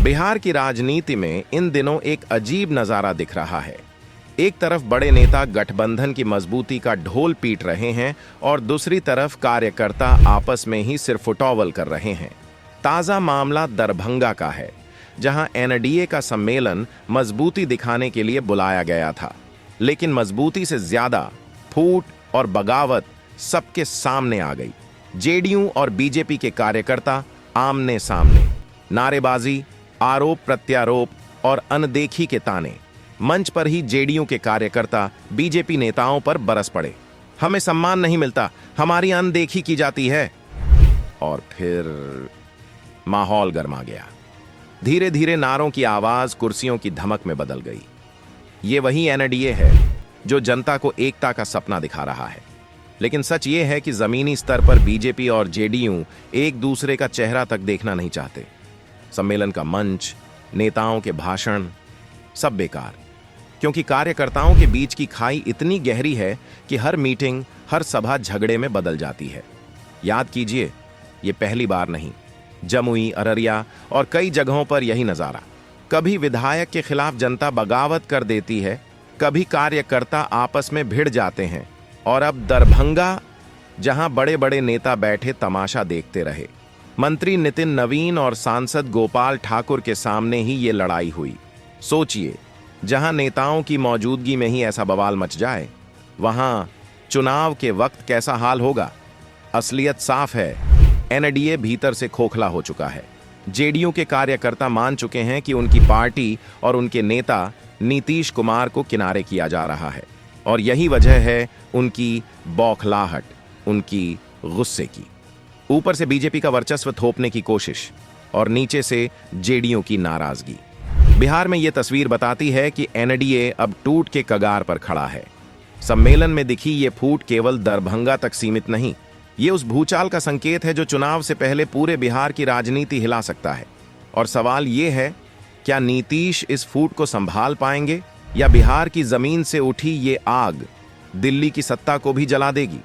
बिहार की राजनीति में इन दिनों एक अजीब नजारा दिख रहा है। एक तरफ बड़े नेता गठबंधन की मजबूती का ढोल पीट रहे हैं और दूसरी तरफ कार्यकर्ता आपस में ही सिरफुटौवल कर रहे हैं। ताजा मामला दरभंगा का है, जहां एनडीए का सम्मेलन मजबूती दिखाने के लिए बुलाया गया था, लेकिन मजबूती से ज्यादा फूट और बगावत सबके सामने आ गई। जेडीयू और बीजेपी के कार्यकर्ता आमने सामने, नारेबाजी, आरोप प्रत्यारोप और अनदेखी के ताने। मंच पर ही जेडीयू के कार्यकर्ता बीजेपी नेताओं पर बरस पड़े। हमें सम्मान नहीं मिलता, हमारी अनदेखी की जाती है। और फिर माहौल गर्मा गया। धीरे धीरे नारों की आवाज कुर्सियों की धमक में बदल गई। ये वही एनडीए है जो जनता को एकता का सपना दिखा रहा है, लेकिन सच ये है कि जमीनी स्तर पर बीजेपी और जेडीयू एक दूसरे का चेहरा तक देखना नहीं चाहते। सम्मेलन का मंच, नेताओं के भाषण, सब बेकार, क्योंकि कार्यकर्ताओं के बीच की खाई इतनी गहरी है कि हर मीटिंग, हर सभा झगड़े में बदल जाती है। याद कीजिए, ये पहली बार नहीं, जमुई, अररिया और कई जगहों पर यही नजारा। कभी विधायक के खिलाफ जनता बगावत कर देती है, कभी कार्यकर्ता आपस में भिड़ जाते हैं, और अब दरभंगा, जहां बड़े बड़े नेता बैठे तमाशा देखते रहे। मंत्री नितिन नवीन और सांसद गोपाल ठाकुर के सामने ही ये लड़ाई हुई। सोचिए, जहां नेताओं की मौजूदगी में ही ऐसा बवाल मच जाए, वहां चुनाव के वक्त कैसा हाल होगा। असलियत साफ है, एनडीए भीतर से खोखला हो चुका है। जेडीयू के कार्यकर्ता मान चुके हैं कि उनकी पार्टी और उनके नेता नीतीश कुमार को किनारे किया जा रहा है, और यही वजह है उनकी बौखलाहट, उनकी गुस्से की। ऊपर से बीजेपी का वर्चस्व थोपने की कोशिश, और नीचे से जेडीयू की नाराजगी। बिहार में यह तस्वीर बताती है कि एनडीए अब टूट के कगार पर खड़ा है। सम्मेलन में दिखी ये फूट केवल दरभंगा तक सीमित नहीं, ये उस भूचाल का संकेत है जो चुनाव से पहले पूरे बिहार की राजनीति हिला सकता है। और सवाल ये है, क्या नीतीश इस फूट को संभाल पाएंगे, या बिहार की जमीन से उठी ये आग दिल्ली की सत्ता को भी जला देगी।